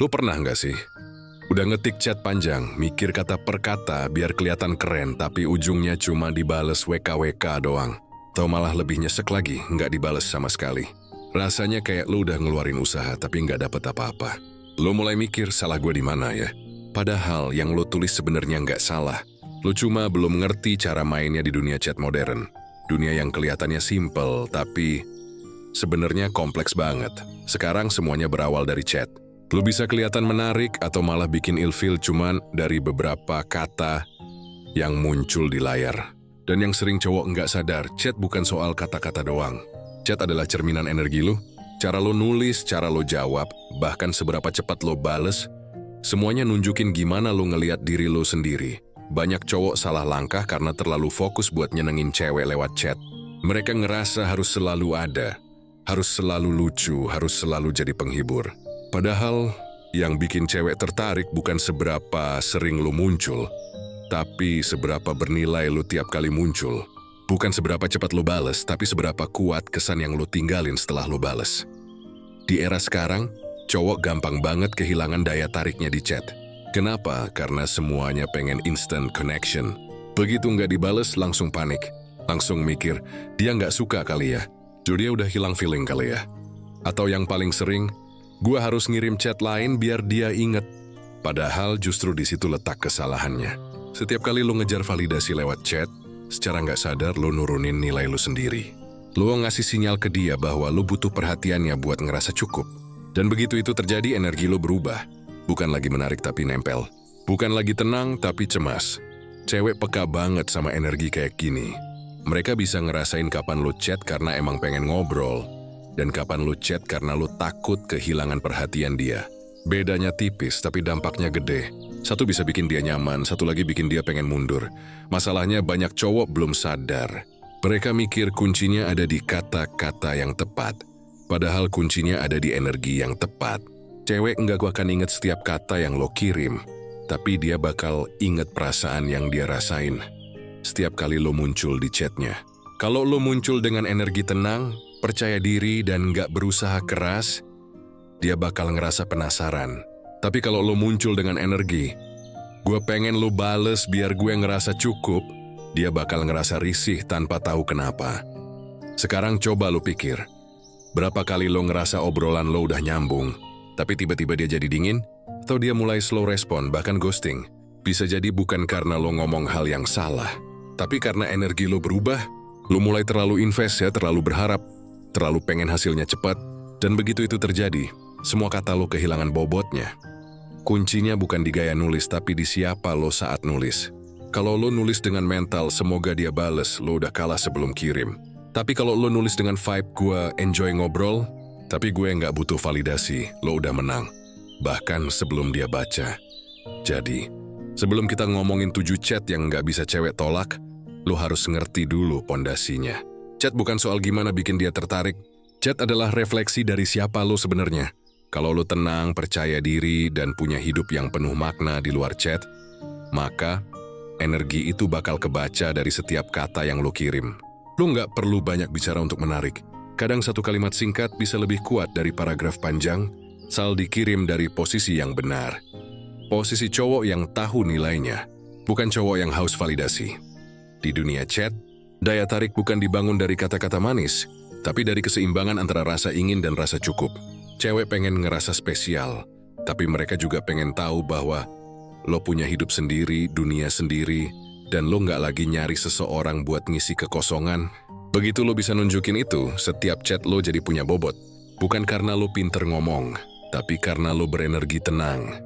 Lo pernah nggak sih? Udah ngetik chat panjang, mikir kata per kata biar kelihatan keren, tapi ujungnya cuma dibales WKWK doang. Atau malah lebih nyesek lagi, nggak dibales sama sekali. Rasanya kayak lo udah ngeluarin usaha tapi nggak dapet apa-apa. Lo mulai mikir salah gue di mana ya? Padahal yang lo tulis sebenarnya nggak salah. Lo cuma belum ngerti cara mainnya di dunia chat modern. Dunia yang kelihatannya simple, tapi sebenarnya kompleks banget. Sekarang semuanya berawal dari chat. Lu bisa kelihatan menarik atau malah bikin ilfil cuman dari beberapa kata yang muncul di layar. Dan yang sering cowok nggak sadar, chat bukan soal kata-kata doang. Chat adalah cerminan energi lu. Cara lu nulis, cara lu jawab, bahkan seberapa cepat lu bales, semuanya nunjukin gimana lu ngeliat diri lu sendiri. Banyak cowok salah langkah karena terlalu fokus buat nyenengin cewek lewat chat. Mereka ngerasa harus selalu ada, harus selalu lucu, harus selalu jadi penghibur. Padahal, yang bikin cewek tertarik bukan seberapa sering lu muncul, tapi seberapa bernilai lu tiap kali muncul. Bukan seberapa cepat lu bales, tapi seberapa kuat kesan yang lu tinggalin setelah lu bales. Di era sekarang, cowok gampang banget kehilangan daya tariknya di chat. Kenapa? Karena semuanya pengen instant connection. Begitu nggak dibales, langsung panik. Langsung mikir, dia nggak suka kali ya. Jadi dia udah hilang feeling kali ya. Atau yang paling sering, gua harus ngirim chat lain biar dia inget. Padahal justru di situ letak kesalahannya. Setiap kali lu ngejar validasi lewat chat, secara nggak sadar lu nurunin nilai lu sendiri. Lu ngasih sinyal ke dia bahwa lu butuh perhatiannya buat ngerasa cukup. Dan begitu itu terjadi, energi lu berubah. Bukan lagi menarik tapi nempel. Bukan lagi tenang tapi cemas. Cewek peka banget sama energi kayak gini. Mereka bisa ngerasain kapan lu chat karena emang pengen ngobrol, dan kapan lu chat karena lu takut kehilangan perhatian dia. Bedanya tipis tapi dampaknya gede. Satu bisa bikin dia nyaman, satu lagi bikin dia pengen mundur. Masalahnya banyak cowok belum sadar. Mereka mikir kuncinya ada di kata-kata yang tepat. Padahal kuncinya ada di energi yang tepat. Cewek nggak akan inget setiap kata yang lo kirim, tapi dia bakal inget perasaan yang dia rasain setiap kali lo muncul di chatnya. Kalau lo muncul dengan energi tenang, percaya diri dan nggak berusaha keras, dia bakal ngerasa penasaran. Tapi kalau lo muncul dengan energi, gue pengen lo bales biar gue ngerasa cukup, dia bakal ngerasa risih tanpa tahu kenapa. Sekarang coba lo pikir, berapa kali lo ngerasa obrolan lo udah nyambung, tapi tiba-tiba dia jadi dingin, atau dia mulai slow respon, bahkan ghosting. Bisa jadi bukan karena lo ngomong hal yang salah, tapi karena energi lo berubah, lo mulai terlalu invest ya, terlalu berharap, terlalu pengen hasilnya cepat, dan begitu itu terjadi, semua kata lo kehilangan bobotnya. Kuncinya bukan di gaya nulis, tapi di siapa lo saat nulis. Kalau lo nulis dengan mental, semoga dia bales, lo udah kalah sebelum kirim. Tapi kalau lo nulis dengan vibe, gue enjoy ngobrol, tapi gue nggak butuh validasi, lo udah menang. Bahkan sebelum dia baca. Jadi, sebelum kita ngomongin 7 chat yang nggak bisa cewek tolak, lo harus ngerti dulu pondasinya. Chat bukan soal gimana bikin dia tertarik. Chat adalah refleksi dari siapa lo sebenarnya. Kalau lo tenang, percaya diri, dan punya hidup yang penuh makna di luar chat, maka energi itu bakal kebaca dari setiap kata yang lo kirim. Lo nggak perlu banyak bicara untuk menarik. Kadang satu kalimat singkat bisa lebih kuat dari paragraf panjang, asal dikirim dari posisi yang benar. Posisi cowok yang tahu nilainya, bukan cowok yang haus validasi. Di dunia chat, daya tarik bukan dibangun dari kata-kata manis, tapi dari keseimbangan antara rasa ingin dan rasa cukup. Cewek pengen ngerasa spesial, tapi mereka juga pengen tahu bahwa lo punya hidup sendiri, dunia sendiri, dan lo nggak lagi nyari seseorang buat ngisi kekosongan. Begitu lo bisa nunjukin itu, setiap chat lo jadi punya bobot. Bukan karena lo pinter ngomong, tapi karena lo berenergi tenang.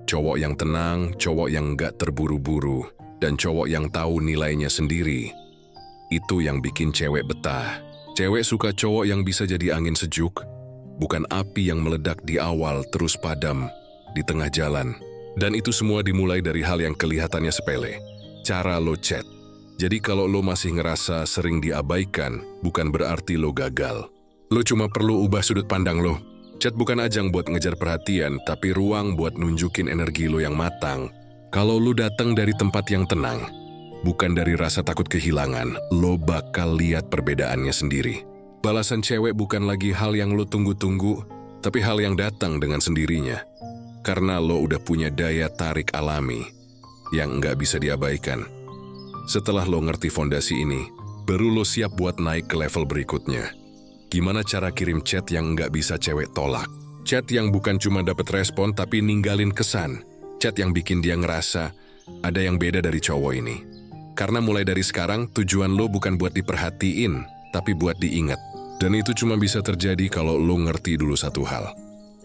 Cowok yang tenang, cowok yang nggak terburu-buru, dan cowok yang tahu nilainya sendiri. Itu yang bikin cewek betah. Cewek suka cowok yang bisa jadi angin sejuk, bukan api yang meledak di awal terus padam di tengah jalan. Dan itu semua dimulai dari hal yang kelihatannya sepele. Cara lo chat. Jadi kalau lo masih ngerasa sering diabaikan, bukan berarti lo gagal. Lo cuma perlu ubah sudut pandang lo. Chat bukan ajang buat ngejar perhatian, tapi ruang buat nunjukin energi lo yang matang. Kalau lo datang dari tempat yang tenang, bukan dari rasa takut kehilangan, lo bakal lihat perbedaannya sendiri. Balasan cewek bukan lagi hal yang lo tunggu-tunggu, tapi hal yang datang dengan sendirinya. Karena lo udah punya daya tarik alami yang nggak bisa diabaikan. Setelah lo ngerti fondasi ini, baru lo siap buat naik ke level berikutnya. Gimana cara kirim chat yang nggak bisa cewek tolak? Chat yang bukan cuma dapat respon tapi ninggalin kesan. Chat yang bikin dia ngerasa ada yang beda dari cowok ini. Karena mulai dari sekarang tujuan lo bukan buat diperhatiin, tapi buat diingat. Dan itu cuma bisa terjadi kalau lo ngerti dulu satu hal.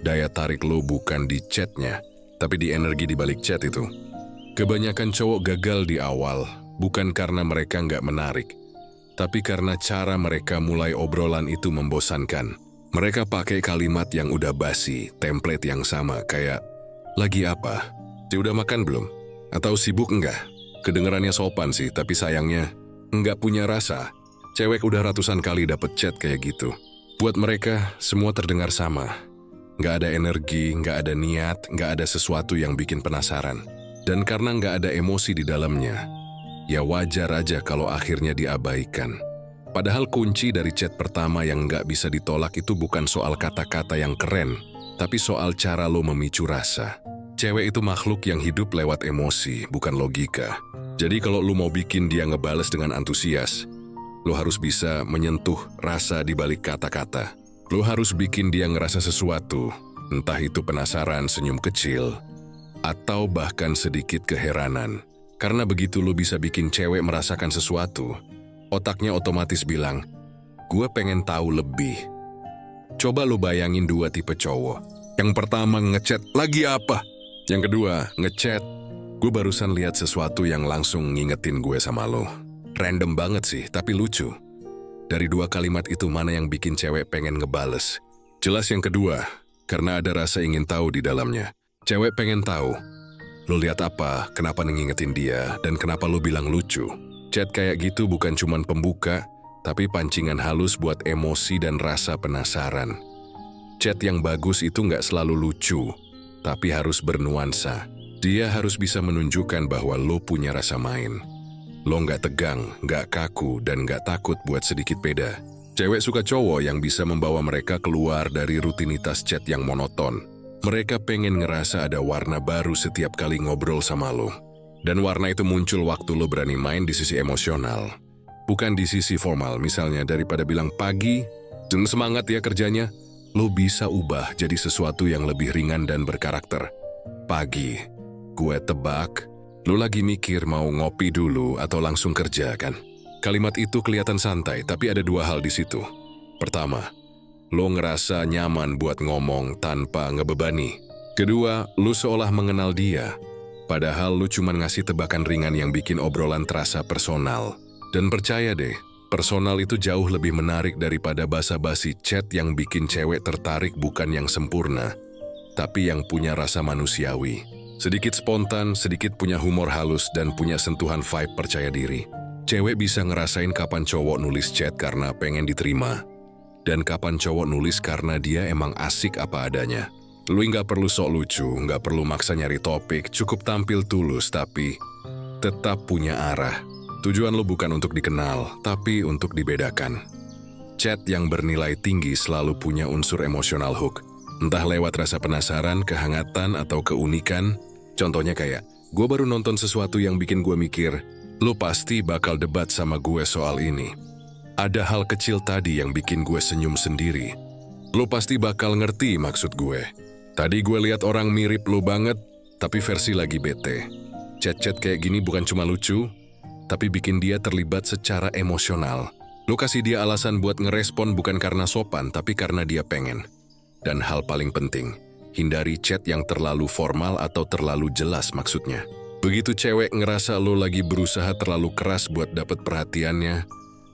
Daya tarik lo bukan di chatnya, tapi di energi di balik chat itu. Kebanyakan cowok gagal di awal, bukan karena mereka nggak menarik, tapi karena cara mereka mulai obrolan itu membosankan. Mereka pakai kalimat yang udah basi, template yang sama, kayak, "Lagi apa? Udah makan belum? Atau sibuk enggak?" Kedengerannya sopan sih, tapi sayangnya, nggak punya rasa. Cewek udah ratusan kali dapet chat kayak gitu. Buat mereka, semua terdengar sama. Nggak ada energi, nggak ada niat, nggak ada sesuatu yang bikin penasaran. Dan karena nggak ada emosi di dalamnya, ya wajar aja kalau akhirnya diabaikan. Padahal kunci dari chat pertama yang nggak bisa ditolak itu bukan soal kata-kata yang keren, tapi soal cara lo memicu rasa. Cewek itu makhluk yang hidup lewat emosi, bukan logika. Jadi kalau lo mau bikin dia ngebales dengan antusias, lo harus bisa menyentuh rasa di balik kata-kata. Lo harus bikin dia ngerasa sesuatu, entah itu penasaran, senyum kecil, atau bahkan sedikit keheranan. Karena begitu lo bisa bikin cewek merasakan sesuatu, otaknya otomatis bilang, "Gue pengen tahu lebih." Coba lo bayangin dua tipe cowok. Yang pertama ngechat, "Lagi apa?" Yang kedua ngechat, "Gue barusan lihat sesuatu yang langsung ngingetin gue sama lo." Random banget sih, tapi lucu. Dari dua kalimat itu mana yang bikin cewek pengen ngebales? Jelas yang kedua, karena ada rasa ingin tahu di dalamnya. Cewek pengen tahu, lo lihat apa, kenapa ngingetin dia, dan kenapa lo bilang lucu. Chat kayak gitu bukan cuman pembuka, tapi pancingan halus buat emosi dan rasa penasaran. Chat yang bagus itu nggak selalu lucu, tapi harus bernuansa. Dia harus bisa menunjukkan bahwa lo punya rasa main. Lo nggak tegang, nggak kaku, dan nggak takut buat sedikit beda. Cewek suka cowok yang bisa membawa mereka keluar dari rutinitas chat yang monoton. Mereka pengen ngerasa ada warna baru setiap kali ngobrol sama lo. Dan warna itu muncul waktu lo berani main di sisi emosional. Bukan di sisi formal, misalnya daripada bilang pagi, "Jeng semangat ya kerjanya," lo bisa ubah jadi sesuatu yang lebih ringan dan berkarakter. "Pagi, gue tebak, lo lagi mikir mau ngopi dulu atau langsung kerja kan?" Kalimat itu kelihatan santai, tapi ada dua hal di situ. Pertama, lo ngerasa nyaman buat ngomong tanpa ngebebani. Kedua, lo seolah mengenal dia. Padahal lo cuma ngasih tebakan ringan yang bikin obrolan terasa personal. Dan percaya deh, personal itu jauh lebih menarik daripada basa-basi chat yang bikin cewek tertarik bukan yang sempurna, tapi yang punya rasa manusiawi. Sedikit spontan, sedikit punya humor halus, dan punya sentuhan vibe percaya diri. Cewek bisa ngerasain kapan cowok nulis chat karena pengen diterima, dan kapan cowok nulis karena dia emang asik apa adanya. Lu nggak perlu sok lucu, nggak perlu maksa nyari topik, cukup tampil tulus tapi tetap punya arah. Tujuan lu bukan untuk dikenal, tapi untuk dibedakan. Chat yang bernilai tinggi selalu punya unsur emosional hook. Entah lewat rasa penasaran, kehangatan, atau keunikan. Contohnya kayak, "Gue baru nonton sesuatu yang bikin gue mikir, lo pasti bakal debat sama gue soal ini. Ada hal kecil tadi yang bikin gue senyum sendiri. Lo pasti bakal ngerti maksud gue. Tadi gue lihat orang mirip lo banget, tapi versi lagi bete." Chat-chat kayak gini bukan cuma lucu, tapi bikin dia terlibat secara emosional. Lo kasih dia alasan buat ngerespon bukan karena sopan, tapi karena dia pengen. Dan hal paling penting, hindari chat yang terlalu formal atau terlalu jelas maksudnya. Begitu cewek ngerasa lo lagi berusaha terlalu keras buat dapet perhatiannya,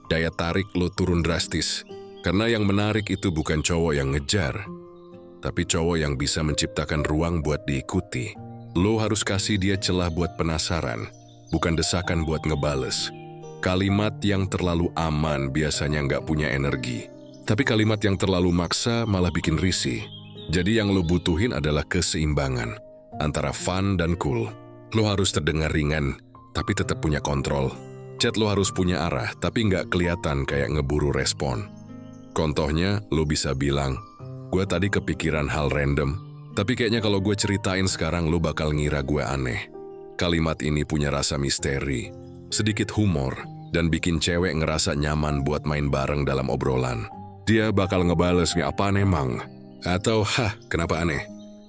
daya tarik lo turun drastis. Karena yang menarik itu bukan cowok yang ngejar, tapi cowok yang bisa menciptakan ruang buat diikuti. Lo harus kasih dia celah buat penasaran, bukan desakan buat ngebales. Kalimat yang terlalu aman biasanya nggak punya energi, tapi kalimat yang terlalu maksa malah bikin risih. Jadi yang lo butuhin adalah keseimbangan antara fun dan cool. Lo harus terdengar ringan, tapi tetap punya kontrol. Chat lo harus punya arah, tapi nggak kelihatan kayak ngeburu respon. Contohnya, lo bisa bilang, "Gue tadi kepikiran hal random, Tapi kayaknya kalau gue ceritain sekarang lo bakal ngira gue aneh. Kalimat ini punya rasa misteri, sedikit humor, dan bikin cewek ngerasa nyaman buat main bareng dalam obrolan. Dia bakal ngebales apaan emang? Atau hah, kenapa aneh?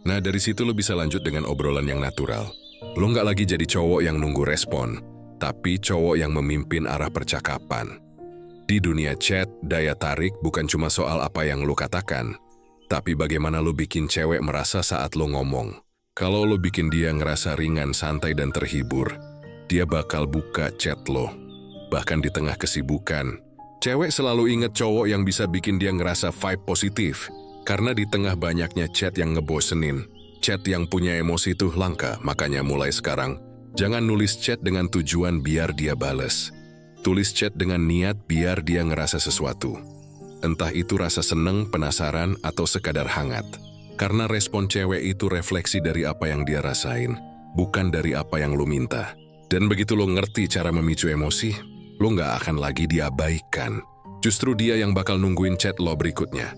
Nah dari situ lo bisa lanjut dengan obrolan yang natural. Lo nggak lagi jadi cowok yang nunggu respon, tapi cowok yang memimpin arah percakapan. Di dunia chat, daya tarik bukan cuma soal apa yang lo katakan, tapi bagaimana lo bikin cewek merasa saat lo ngomong. Kalau lo bikin dia ngerasa ringan, santai, dan terhibur, dia bakal buka chat lo. Bahkan di tengah kesibukan, cewek selalu inget cowok yang bisa bikin dia ngerasa vibe positif. Karena di tengah banyaknya chat yang ngebosenin, chat yang punya emosi tuh langka. Makanya mulai sekarang, jangan nulis chat dengan tujuan biar dia bales. Tulis chat dengan niat biar dia ngerasa sesuatu. Entah itu rasa seneng, penasaran, atau sekadar hangat. Karena respon cewek itu refleksi dari apa yang dia rasain, bukan dari apa yang lo minta. Dan begitu lo ngerti cara memicu emosi, lo nggak akan lagi diabaikan. Justru dia yang bakal nungguin chat lo berikutnya.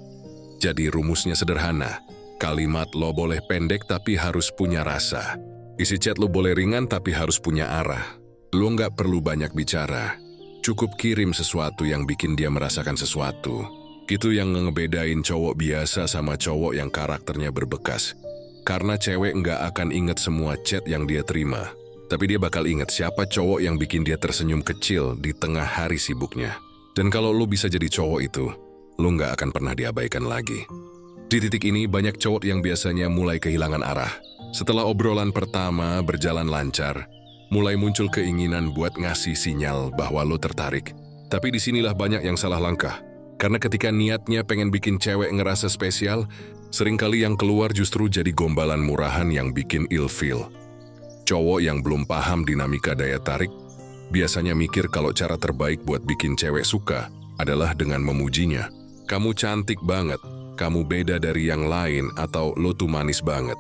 Jadi rumusnya sederhana, kalimat lo boleh pendek tapi harus punya rasa. Isi chat lo boleh ringan tapi harus punya arah. Lo nggak perlu banyak bicara, cukup kirim sesuatu yang bikin dia merasakan sesuatu. Itu yang ngebedain cowok biasa sama cowok yang karakternya berbekas. Karena cewek nggak akan inget semua chat yang dia terima, tapi dia bakal inget siapa cowok yang bikin dia tersenyum kecil di tengah hari sibuknya. Dan kalau lo bisa jadi cowok itu, lo nggak akan pernah diabaikan lagi. Di titik ini, banyak cowok yang biasanya mulai kehilangan arah. Setelah obrolan pertama berjalan lancar, mulai muncul keinginan buat ngasih sinyal bahwa lo tertarik. Tapi disinilah banyak yang salah langkah. Karena ketika niatnya pengen bikin cewek ngerasa spesial, seringkali yang keluar justru jadi gombalan murahan yang bikin ilfeel. Cowok yang belum paham dinamika daya tarik, biasanya mikir kalau cara terbaik buat bikin cewek suka adalah dengan memujinya. Kamu cantik banget, kamu beda dari yang lain, atau lo tuh manis banget.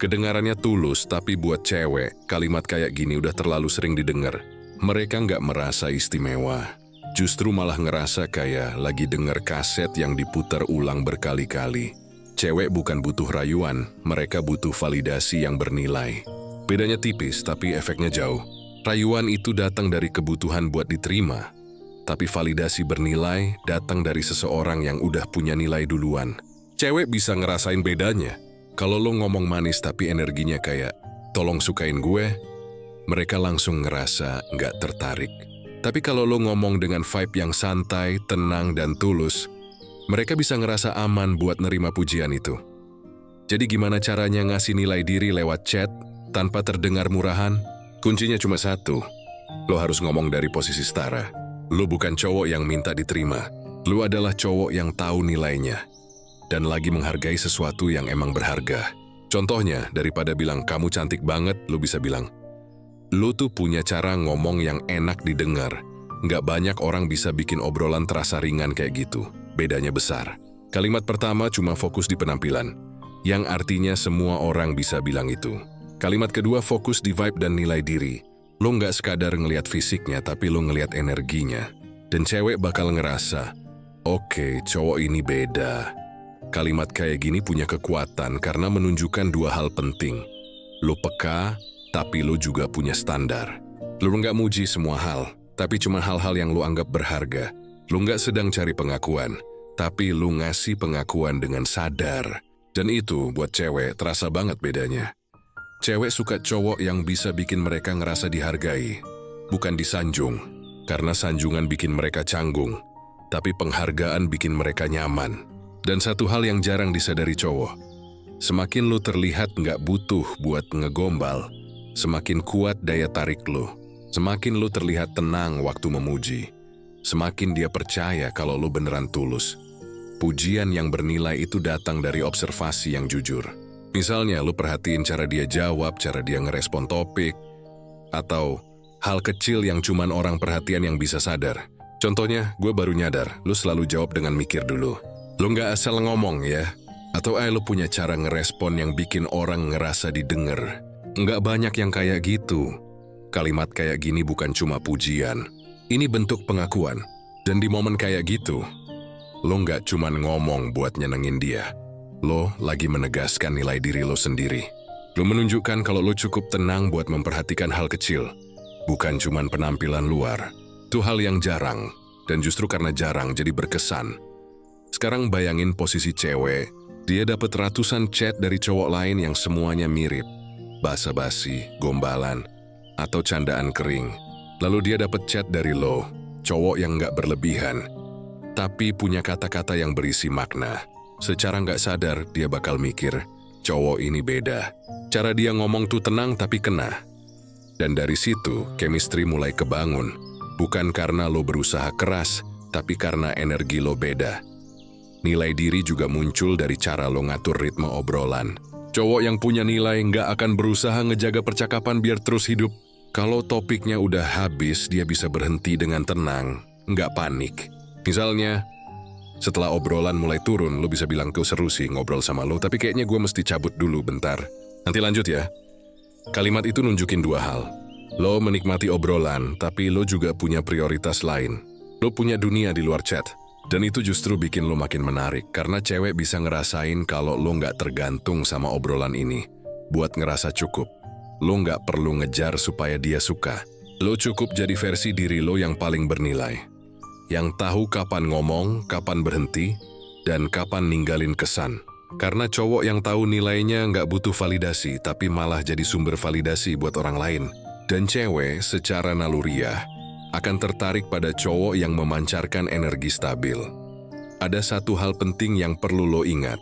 Kedengarannya tulus, tapi buat cewek, kalimat kayak gini udah terlalu sering didengar. Mereka nggak merasa istimewa, justru malah ngerasa kayak lagi denger kaset yang diputar ulang berkali-kali. Cewek bukan butuh rayuan, mereka butuh validasi yang bernilai. Bedanya tipis, tapi efeknya jauh. Rayuan itu datang dari kebutuhan buat diterima. Tapi validasi bernilai datang dari seseorang yang udah punya nilai duluan. Cewek bisa ngerasain bedanya. Kalau lo ngomong manis tapi energinya kayak, tolong sukain gue, mereka langsung ngerasa nggak tertarik. Tapi kalau lo ngomong dengan vibe yang santai, tenang, dan tulus, mereka bisa ngerasa aman buat nerima pujian itu. Jadi gimana caranya ngasih nilai diri lewat chat tanpa terdengar murahan? Kuncinya cuma satu, lo harus ngomong dari posisi setara. Lu bukan cowok yang minta diterima. Lu adalah cowok yang tahu nilainya dan lagi menghargai sesuatu yang emang berharga. Contohnya, daripada bilang kamu cantik banget, lu bisa bilang, lu tuh punya cara ngomong yang enak didengar. Nggak banyak orang bisa bikin obrolan terasa ringan kayak gitu. Bedanya besar. Kalimat pertama cuma fokus di penampilan, yang artinya semua orang bisa bilang itu. Kalimat kedua fokus di vibe dan nilai diri. Lo nggak sekadar ngelihat fisiknya, tapi lo ngelihat energinya. Dan cewek bakal ngerasa, oke, cowok ini beda. Kalimat kayak gini punya kekuatan karena menunjukkan dua hal penting. Lo peka, tapi lo juga punya standar. Lo nggak muji semua hal, tapi cuma hal-hal yang lo anggap berharga. Lo nggak sedang cari pengakuan, tapi lo ngasih pengakuan dengan sadar. Dan itu buat cewek terasa banget bedanya. Cewek suka cowok yang bisa bikin mereka ngerasa dihargai, bukan disanjung. Karena sanjungan bikin mereka canggung, tapi penghargaan bikin mereka nyaman. Dan satu hal yang jarang disadari cowok, semakin lu terlihat nggak butuh buat ngegombal, semakin kuat daya tarik lu. Semakin lu terlihat tenang waktu memuji, semakin dia percaya kalau lu beneran tulus. Pujian yang bernilai itu datang dari observasi yang jujur. Misalnya, lu perhatiin cara dia jawab, cara dia ngerespon topik, atau hal kecil yang cuman orang perhatian yang bisa sadar. Contohnya, gue baru nyadar, lu selalu jawab dengan mikir dulu. Lu nggak asal ngomong ya? Atau lu punya cara ngerespon yang bikin orang ngerasa didengar. Nggak banyak yang kayak gitu. Kalimat kayak gini bukan cuma pujian. Ini bentuk pengakuan. Dan di momen kayak gitu, lu nggak cuman ngomong buat nyenengin dia. Lo lagi menegaskan nilai diri lo sendiri. Lo menunjukkan kalau lo cukup tenang buat memperhatikan hal kecil, bukan cuman penampilan luar. Itu hal yang jarang, dan justru karena jarang jadi berkesan. Sekarang bayangin posisi cewek, dia dapat ratusan chat dari cowok lain yang semuanya mirip. Basa-basi, gombalan, atau candaan kering. Lalu dia dapat chat dari lo, cowok yang nggak berlebihan, tapi punya kata-kata yang berisi makna. Secara nggak sadar, dia bakal mikir, cowok ini beda. Cara dia ngomong tuh tenang tapi kena. Dan dari situ, chemistry mulai kebangun. Bukan karena lo berusaha keras, tapi karena energi lo beda. Nilai diri juga muncul dari cara lo ngatur ritme obrolan. Cowok yang punya nilai nggak akan berusaha ngejaga percakapan biar terus hidup. Kalau topiknya udah habis, dia bisa berhenti dengan tenang, nggak panik. Misalnya, setelah obrolan mulai turun, lo bisa bilang, tuh seru sih ngobrol sama lo, tapi kayaknya gue mesti cabut dulu bentar. Nanti lanjut ya. Kalimat itu nunjukin dua hal. Lo menikmati obrolan, tapi lo juga punya prioritas lain. Lo punya dunia di luar chat. Dan itu justru bikin lo makin menarik, karena cewek bisa ngerasain kalau lo nggak tergantung sama obrolan ini. Buat ngerasa cukup. Lo nggak perlu ngejar supaya dia suka. Lo cukup jadi versi diri lo yang paling bernilai. Yang tahu kapan ngomong, kapan berhenti, dan kapan ninggalin kesan. Karena cowok yang tahu nilainya nggak butuh validasi, tapi malah jadi sumber validasi buat orang lain. Dan cewek secara naluriah akan tertarik pada cowok yang memancarkan energi stabil. Ada satu hal penting yang perlu lo ingat.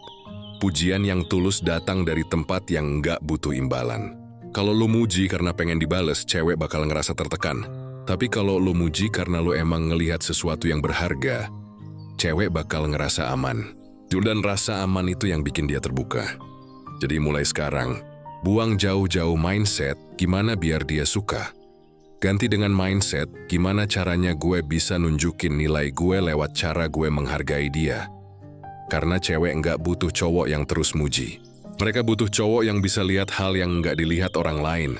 Pujian yang tulus datang dari tempat yang nggak butuh imbalan. Kalau lo muji karena pengen dibales, cewek bakal ngerasa tertekan. Tapi kalau lo muji karena lo emang ngelihat sesuatu yang berharga, cewek bakal ngerasa aman. Dan rasa aman itu yang bikin dia terbuka. Jadi mulai sekarang, buang jauh-jauh mindset gimana biar dia suka. Ganti dengan mindset, gimana caranya gue bisa nunjukin nilai gue lewat cara gue menghargai dia. Karena cewek nggak butuh cowok yang terus muji. Mereka butuh cowok yang bisa lihat hal yang nggak dilihat orang lain.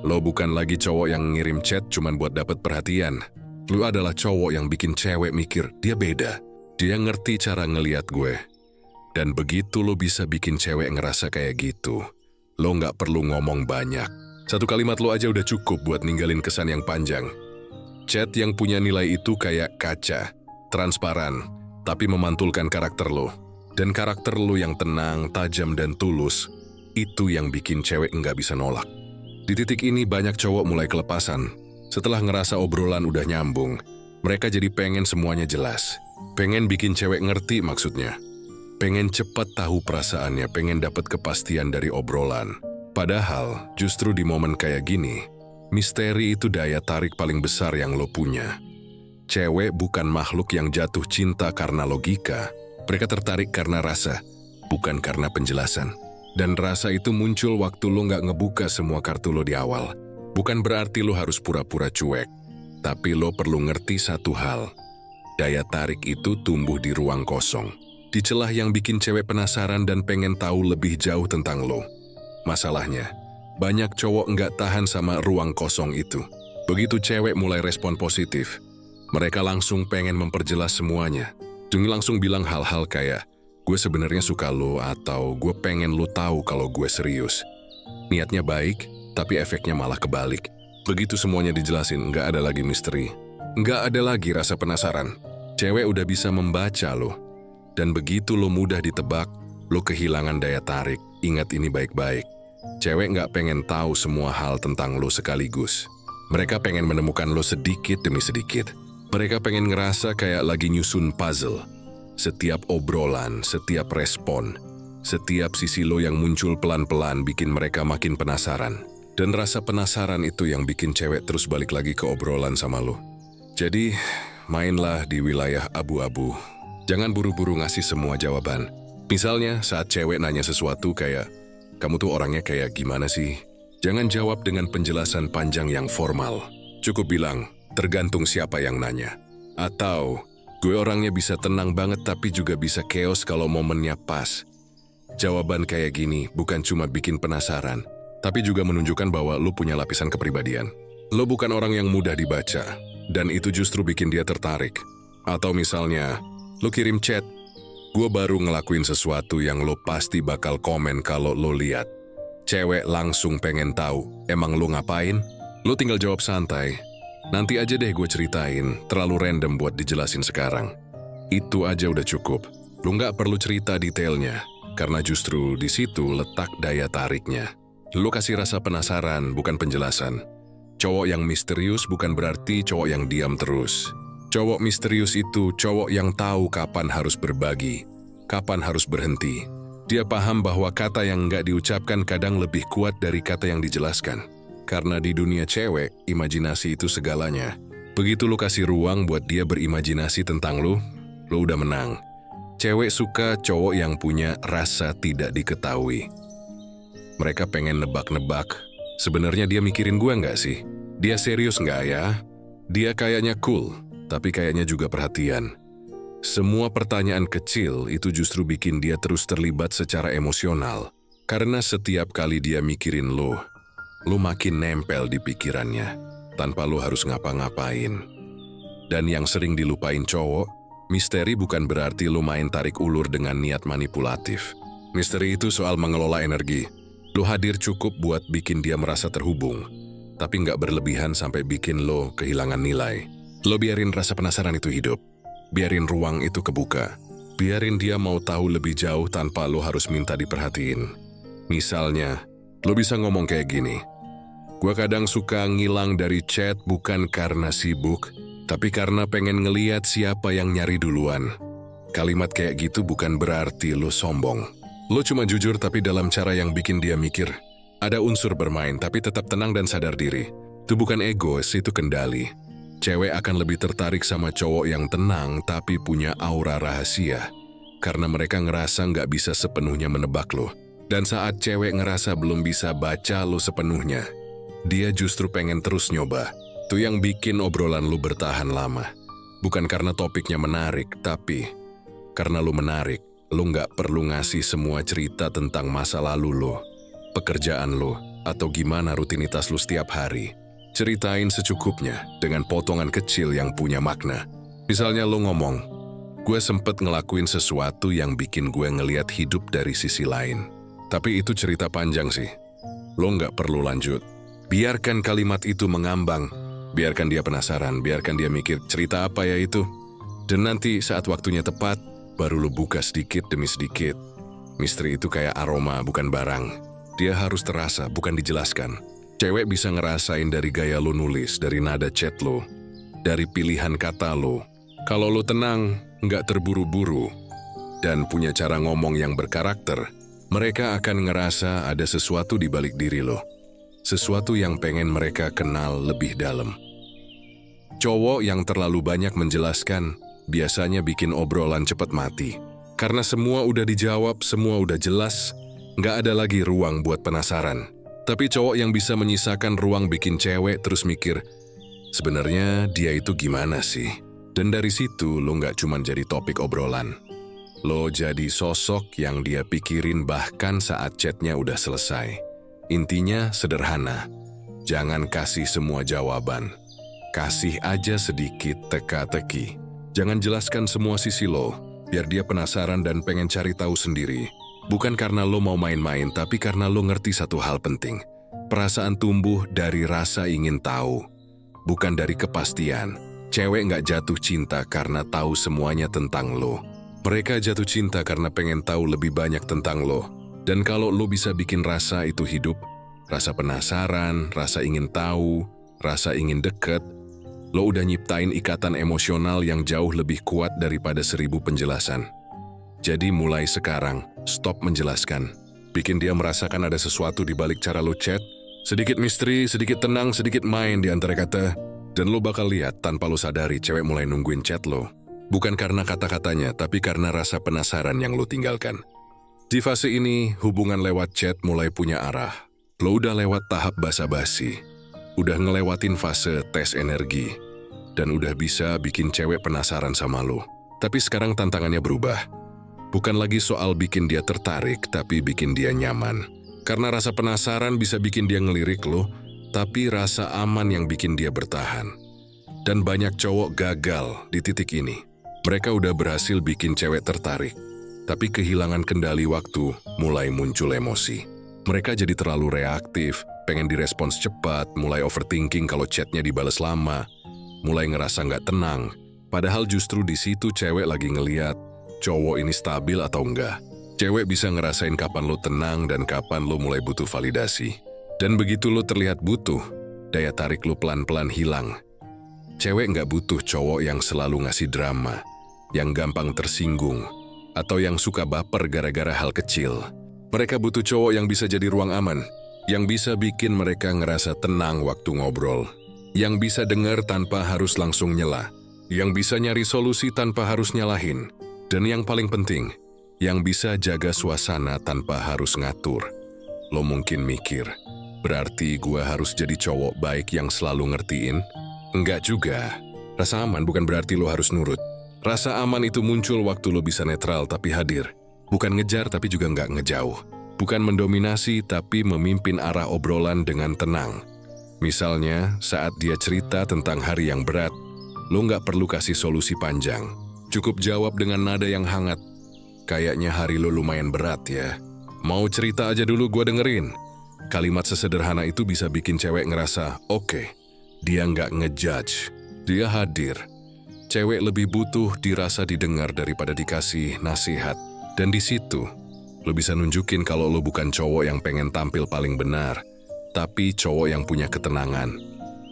Lo bukan lagi cowok yang ngirim chat cuman buat dapet perhatian. Lo adalah cowok yang bikin cewek mikir, dia beda. Dia ngerti cara ngeliat gue. Dan begitu lo bisa bikin cewek ngerasa kayak gitu, lo nggak perlu ngomong banyak. Satu kalimat lo aja udah cukup buat ninggalin kesan yang panjang. Chat yang punya nilai itu kayak kaca, transparan, tapi memantulkan karakter lo. Dan karakter lo yang tenang, tajam, dan tulus, itu yang bikin cewek nggak bisa nolak. Di titik ini banyak cowok mulai kelepasan. Setelah ngerasa obrolan udah nyambung, mereka jadi pengen semuanya jelas. Pengen bikin cewek ngerti maksudnya. Pengen cepat tahu perasaannya, pengen dapat kepastian dari obrolan. Padahal, justru di momen kayak gini, misteri itu daya tarik paling besar yang lo punya. Cewek bukan makhluk yang jatuh cinta karena logika. Mereka tertarik karena rasa, bukan karena penjelasan. Dan rasa itu muncul waktu lo nggak ngebuka semua kartu lo di awal. Bukan berarti lo harus pura-pura cuek. Tapi lo perlu ngerti satu hal. Daya tarik itu tumbuh di ruang kosong. Di celah yang bikin cewek penasaran dan pengen tahu lebih jauh tentang lo. Masalahnya, banyak cowok nggak tahan sama ruang kosong itu. Begitu cewek mulai respon positif, mereka langsung pengen memperjelas semuanya. Jangan langsung bilang hal-hal kayak, gue sebenarnya suka lo atau gue pengen lo tahu kalau gue serius. Niatnya baik, tapi efeknya malah kebalik. Begitu semuanya dijelasin, nggak ada lagi misteri. Nggak ada lagi rasa penasaran. Cewek udah bisa membaca lo. Dan begitu lo mudah ditebak, lo kehilangan daya tarik. Ingat ini baik-baik. Cewek nggak pengen tahu semua hal tentang lo sekaligus. Mereka pengen menemukan lo sedikit demi sedikit. Mereka pengen ngerasa kayak lagi nyusun puzzle. Setiap obrolan, setiap respon, setiap sisi lo yang muncul pelan-pelan bikin mereka makin penasaran. Dan rasa penasaran itu yang bikin cewek terus balik lagi ke obrolan sama lo. Jadi, mainlah di wilayah abu-abu. Jangan buru-buru ngasih semua jawaban. Misalnya saat cewek nanya sesuatu kayak, kamu tuh orangnya kayak gimana sih? Jangan jawab dengan penjelasan panjang yang formal. Cukup bilang, tergantung siapa yang nanya. Atau, gue orangnya bisa tenang banget tapi juga bisa chaos kalau momennya pas. Jawaban kayak gini bukan cuma bikin penasaran, tapi juga menunjukkan bahwa lo punya lapisan kepribadian. Lo bukan orang yang mudah dibaca, dan itu justru bikin dia tertarik. Atau misalnya, lo kirim chat, Gue baru ngelakuin sesuatu yang lo pasti bakal komen kalau lo lihat. Cewek langsung pengen tahu, emang lo ngapain? Lo tinggal jawab santai. Nanti aja deh gue ceritain, terlalu random buat dijelasin sekarang. Itu aja udah cukup. Lo nggak perlu cerita detailnya, karena justru di situ letak daya tariknya. Lo kasih rasa penasaran, bukan penjelasan. Cowok yang misterius bukan berarti cowok yang diam terus. Cowok misterius itu cowok yang tahu kapan harus berbagi, kapan harus berhenti. Dia paham bahwa kata yang nggak diucapkan kadang lebih kuat dari kata yang dijelaskan. Karena di dunia cewek, imajinasi itu segalanya. Begitu lo kasih ruang buat dia berimajinasi tentang lo udah menang. Cewek suka cowok yang punya rasa tidak diketahui. Mereka pengen nebak-nebak. Sebenarnya dia mikirin gue nggak sih? Dia serius nggak ya? Dia kayaknya cool, tapi kayaknya juga perhatian. Semua pertanyaan kecil itu justru bikin dia terus terlibat secara emosional. Karena setiap kali dia mikirin lo makin nempel di pikirannya, tanpa lo harus ngapa-ngapain. Dan yang sering dilupain cowok, misteri bukan berarti lo main tarik ulur dengan niat manipulatif. Misteri itu soal mengelola energi. Lo hadir cukup buat bikin dia merasa terhubung, tapi nggak berlebihan sampai bikin lo kehilangan nilai. Lo biarin rasa penasaran itu hidup. Biarin ruang itu kebuka. Biarin dia mau tahu lebih jauh tanpa lo harus minta diperhatiin. Misalnya, lo bisa ngomong kayak gini. Gua kadang suka ngilang dari chat bukan karena sibuk, tapi karena pengen ngeliat siapa yang nyari duluan. Kalimat kayak gitu bukan berarti lo sombong. Lo cuma jujur tapi dalam cara yang bikin dia mikir. Ada unsur bermain tapi tetap tenang dan sadar diri. Itu bukan egois, itu kendali. Cewek akan lebih tertarik sama cowok yang tenang tapi punya aura rahasia. Karena mereka ngerasa nggak bisa sepenuhnya menebak lo. Dan saat cewek ngerasa belum bisa baca lo sepenuhnya, dia justru pengen terus nyoba. Itu yang bikin obrolan lo bertahan lama. Bukan karena topiknya menarik, tapi karena lo menarik. Lo nggak perlu ngasih semua cerita tentang masa lalu lo, pekerjaan lo, atau gimana rutinitas lo setiap hari. Ceritain secukupnya dengan potongan kecil yang punya makna. Misalnya lo ngomong, gue sempet ngelakuin sesuatu yang bikin gue ngeliat hidup dari sisi lain. Tapi itu cerita panjang sih. Lo nggak perlu lanjut. Biarkan kalimat itu mengambang. Biarkan dia penasaran, biarkan dia mikir cerita apa ya itu. Dan nanti saat waktunya tepat, baru lo buka sedikit demi sedikit. Misteri itu kayak aroma, bukan barang. Dia harus terasa, bukan dijelaskan. Cewek bisa ngerasain dari gaya lo nulis, dari nada chat lo, dari pilihan kata lo. Kalau lo tenang, nggak terburu-buru, dan punya cara ngomong yang berkarakter, mereka akan ngerasa ada sesuatu di balik diri lo. Sesuatu yang pengen mereka kenal lebih dalam. Cowok yang terlalu banyak menjelaskan, biasanya bikin obrolan cepat mati. Karena semua udah dijawab, semua udah jelas, nggak ada lagi ruang buat penasaran. Tapi cowok yang bisa menyisakan ruang bikin cewek terus mikir, sebenarnya dia itu gimana sih? Dan dari situ lo nggak cuma jadi topik obrolan. Lo jadi sosok yang dia pikirin bahkan saat chatnya udah selesai. Intinya sederhana, jangan kasih semua jawaban. Kasih aja sedikit teka-teki. Jangan jelaskan semua sisi lo, biar dia penasaran dan pengen cari tahu sendiri. Bukan karena lo mau main-main, tapi karena lo ngerti satu hal penting. Perasaan tumbuh dari rasa ingin tahu, bukan dari kepastian. Cewek nggak jatuh cinta karena tahu semuanya tentang lo. Mereka jatuh cinta karena pengen tahu lebih banyak tentang lo. Dan kalau lo bisa bikin rasa itu hidup, rasa penasaran, rasa ingin tahu, rasa ingin deket, lo udah nyiptain ikatan emosional yang jauh lebih kuat daripada 1000 penjelasan. Jadi mulai sekarang, stop menjelaskan. Bikin dia merasakan ada sesuatu di balik cara lo chat, sedikit misteri, sedikit tenang, sedikit main di antara kata, dan lo bakal lihat tanpa lo sadari cewek mulai nungguin chat lo. Bukan karena kata-katanya, tapi karena rasa penasaran yang lo tinggalkan. Di fase ini, hubungan lewat chat mulai punya arah. Lo udah lewat tahap basa-basi, udah ngelewatin fase tes energi, dan udah bisa bikin cewek penasaran sama lo. Tapi sekarang tantangannya berubah. Bukan lagi soal bikin dia tertarik, tapi bikin dia nyaman. Karena rasa penasaran bisa bikin dia ngelirik lo, tapi rasa aman yang bikin dia bertahan. Dan banyak cowok gagal di titik ini. Mereka udah berhasil bikin cewek tertarik, Tapi kehilangan kendali waktu mulai muncul emosi. Mereka jadi terlalu reaktif, pengen direspons cepat, mulai overthinking kalau chatnya dibalas lama, mulai ngerasa nggak tenang. Padahal justru di situ cewek lagi ngeliat cowok ini stabil atau enggak. Cewek bisa ngerasain kapan lo tenang dan kapan lo mulai butuh validasi. Dan begitu lo terlihat butuh, daya tarik lo pelan-pelan hilang. Cewek nggak butuh cowok yang selalu ngasih drama, yang gampang tersinggung, atau yang suka baper gara-gara hal kecil. Mereka butuh cowok yang bisa jadi ruang aman, yang bisa bikin mereka ngerasa tenang waktu ngobrol, yang bisa dengar tanpa harus langsung nyela, yang bisa nyari solusi tanpa harus nyalahin, dan yang paling penting, yang bisa jaga suasana tanpa harus ngatur. Lo mungkin mikir, berarti gua harus jadi cowok baik yang selalu ngertiin? Enggak juga. Rasa aman bukan berarti lo harus nurut. Rasa aman itu muncul waktu lo bisa netral tapi hadir. Bukan ngejar tapi juga nggak ngejauh. Bukan mendominasi tapi memimpin arah obrolan dengan tenang. Misalnya, saat dia cerita tentang hari yang berat, lo nggak perlu kasih solusi panjang. Cukup jawab dengan nada yang hangat. Kayaknya hari lo lumayan berat ya. Mau cerita aja dulu, gua dengerin. Kalimat sesederhana itu bisa bikin cewek ngerasa, oke, dia nggak ngejudge, dia hadir. Cewek lebih butuh dirasa didengar daripada dikasih nasihat. Dan di situ, lo bisa nunjukin kalau lo bukan cowok yang pengen tampil paling benar, tapi cowok yang punya ketenangan.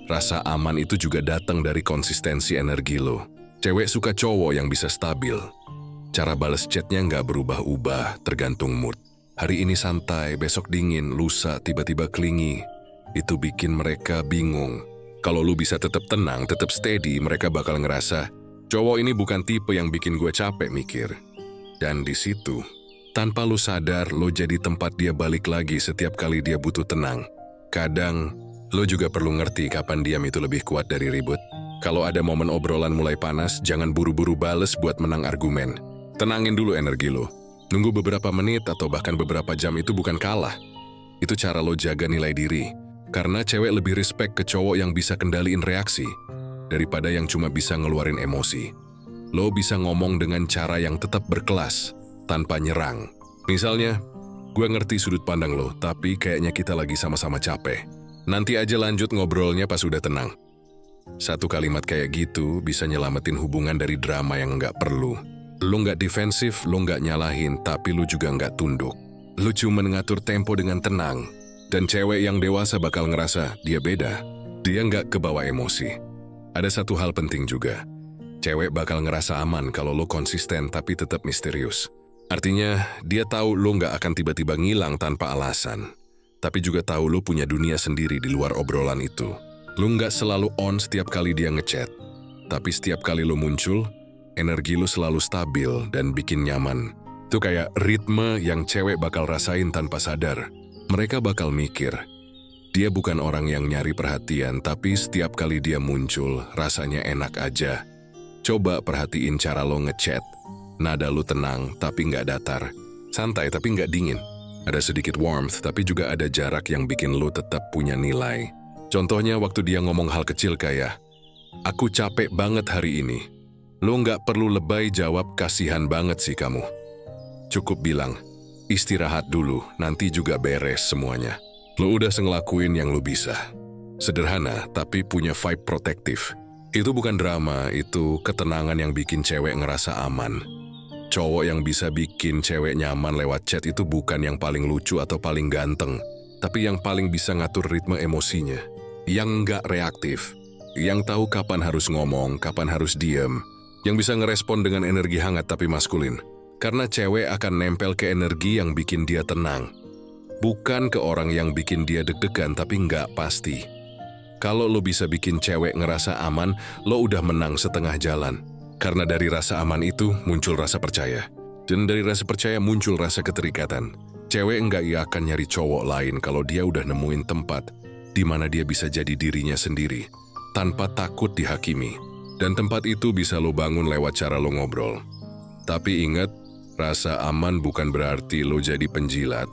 Rasa aman itu juga datang dari konsistensi energi lo. Cewek suka cowok yang bisa stabil. Cara balas chatnya nggak berubah-ubah, tergantung mood. Hari ini santai, besok dingin, lusa tiba-tiba clingy. Itu bikin mereka bingung. Kalau lu bisa tetap tenang, tetap steady, mereka bakal ngerasa, cowok ini bukan tipe yang bikin gue capek mikir. Dan di situ, tanpa lu sadar, lo jadi tempat dia balik lagi setiap kali dia butuh tenang. Kadang, lo juga perlu ngerti kapan diam itu lebih kuat dari ribut. Kalau ada momen obrolan mulai panas, jangan buru-buru bales buat menang argumen. Tenangin dulu energi lo. Nunggu beberapa menit atau bahkan beberapa jam itu bukan kalah. Itu cara lo jaga nilai diri. Karena cewek lebih respect ke cowok yang bisa kendaliin reaksi, daripada yang cuma bisa ngeluarin emosi. Lo bisa ngomong dengan cara yang tetap berkelas, tanpa nyerang. Misalnya, gue ngerti sudut pandang lo, tapi kayaknya kita lagi sama-sama capek. Nanti aja lanjut ngobrolnya pas udah tenang. Satu kalimat kayak gitu bisa nyelamatin hubungan dari drama yang nggak perlu. Lo nggak defensif, lo nggak nyalahin, tapi lo juga nggak tunduk. Lo cuma ngatur tempo dengan tenang. Dan cewek yang dewasa bakal ngerasa dia beda. Dia nggak kebawa emosi. Ada satu hal penting juga. Cewek bakal ngerasa aman kalau lo konsisten tapi tetap misterius. Artinya, dia tahu lo nggak akan tiba-tiba ngilang tanpa alasan. Tapi juga tahu lo punya dunia sendiri di luar obrolan itu. Lo nggak selalu on setiap kali dia ngechat. Tapi setiap kali lo muncul, energi lo selalu stabil dan bikin nyaman. Itu kayak ritme yang cewek bakal rasain tanpa sadar. Mereka bakal mikir, dia bukan orang yang nyari perhatian, tapi setiap kali dia muncul, rasanya enak aja. Coba perhatiin cara lo ngechat. Nada lo tenang, tapi nggak datar. Santai, tapi nggak dingin. Ada sedikit warmth, tapi juga ada jarak yang bikin lo tetap punya nilai. Contohnya waktu dia ngomong hal kecil kayak, aku capek banget hari ini. Lo nggak perlu lebay jawab, kasihan banget sih kamu. Cukup bilang, istirahat dulu, nanti juga beres semuanya. Lo udah ngelakuin yang lo bisa. Sederhana, tapi punya vibe protektif. Itu bukan drama, itu ketenangan yang bikin cewek ngerasa aman. Cowok yang bisa bikin cewek nyaman lewat chat itu bukan yang paling lucu atau paling ganteng, tapi yang paling bisa ngatur ritme emosinya. Yang nggak reaktif, yang tahu kapan harus ngomong, kapan harus diem, yang bisa ngerespon dengan energi hangat tapi maskulin. Karena cewek akan nempel ke energi yang bikin dia tenang. Bukan ke orang yang bikin dia deg-degan tapi nggak pasti. Kalau lo bisa bikin cewek ngerasa aman, lo udah menang setengah jalan. Karena dari rasa aman itu muncul rasa percaya. Dan dari rasa percaya muncul rasa keterikatan. Cewek nggak akan nyari cowok lain kalau dia udah nemuin tempat di mana dia bisa jadi dirinya sendiri, tanpa takut dihakimi. Dan tempat itu bisa lo bangun lewat cara lo ngobrol. Tapi ingat, rasa aman bukan berarti lo jadi penjilat.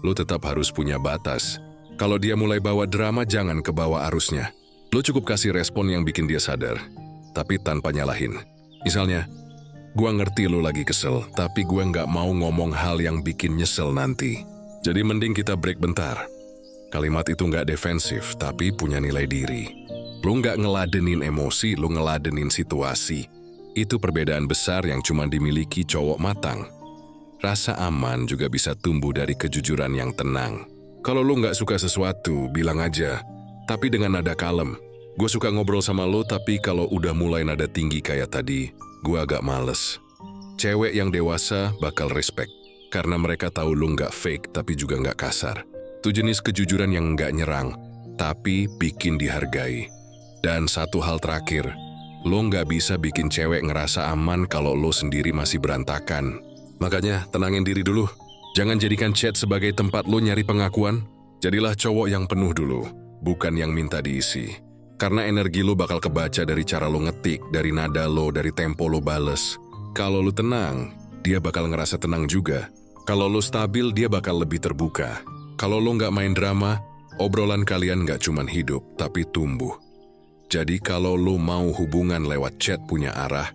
Lo tetap harus punya batas. Kalau dia mulai bawa drama, jangan kebawa arusnya. Lo cukup kasih respon yang bikin dia sadar, tapi tanpa nyalahin. Misalnya, Gua ngerti lu lagi kesel, tapi gue nggak mau ngomong hal yang bikin nyesel nanti. Jadi mending kita break bentar. Kalimat itu nggak defensif, tapi punya nilai diri. Lu nggak ngeladenin emosi, lu ngeladenin situasi. Itu perbedaan besar yang cuma dimiliki cowok matang. Rasa aman juga bisa tumbuh dari kejujuran yang tenang. Kalau lu nggak suka sesuatu, bilang aja. Tapi dengan nada kalem. Gue suka ngobrol sama lu, tapi kalau udah mulai nada tinggi kayak tadi, gue agak males. Cewek yang dewasa bakal respect, karena mereka tahu lu nggak fake tapi juga nggak kasar. Itu jenis kejujuran yang nggak nyerang, tapi bikin dihargai. Dan satu hal terakhir, lu nggak bisa bikin cewek ngerasa aman kalau lu sendiri masih berantakan. Makanya tenangin diri dulu. Jangan jadikan chat sebagai tempat lu nyari pengakuan. Jadilah cowok yang penuh dulu, bukan yang minta diisi. Karena energi lu bakal kebaca dari cara lu ngetik, dari nada lu, dari tempo lu bales. Kalau lu tenang, dia bakal ngerasa tenang juga. Kalau lu stabil, dia bakal lebih terbuka. Kalau lu nggak main drama, obrolan kalian nggak cuman hidup, tapi tumbuh. Jadi kalau lu mau hubungan lewat chat punya arah,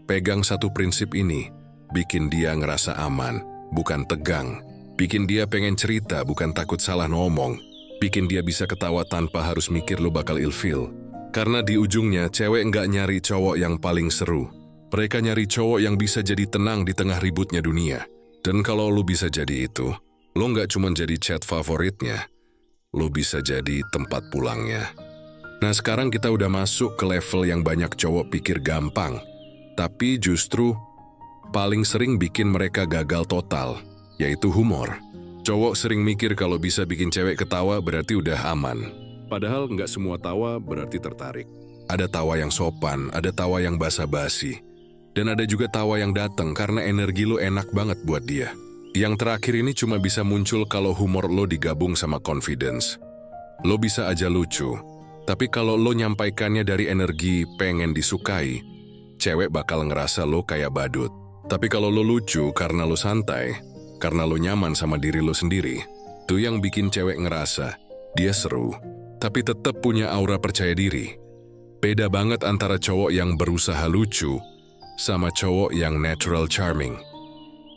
pegang satu prinsip ini, bikin dia ngerasa aman, bukan tegang. Bikin dia pengen cerita, bukan takut salah ngomong. Bikin dia bisa ketawa tanpa harus mikir lu bakal ilfeel. Karena di ujungnya, cewek nggak nyari cowok yang paling seru. Mereka nyari cowok yang bisa jadi tenang di tengah ributnya dunia. Dan kalau lu bisa jadi itu, lu nggak cuma jadi chat favoritnya, lu bisa jadi tempat pulangnya. Nah sekarang kita udah masuk ke level yang banyak cowok pikir gampang. Tapi justru paling sering bikin mereka gagal total, yaitu humor. Cowok sering mikir kalau bisa bikin cewek ketawa berarti udah aman. Padahal nggak semua tawa berarti tertarik. Ada tawa yang sopan, ada tawa yang basa-basi. Dan ada juga tawa yang datang karena energi lo enak banget buat dia. Yang terakhir ini cuma bisa muncul kalau humor lo digabung sama confidence. Lo bisa aja lucu, tapi kalau lo nyampaikannya dari energi pengen disukai, cewek bakal ngerasa lo kayak badut. Tapi kalau lo lucu karena lo santai, karena lo nyaman sama diri lo sendiri, itu yang bikin cewek ngerasa dia seru, tapi tetap punya aura percaya diri. Beda banget antara cowok yang berusaha lucu sama cowok yang natural charming.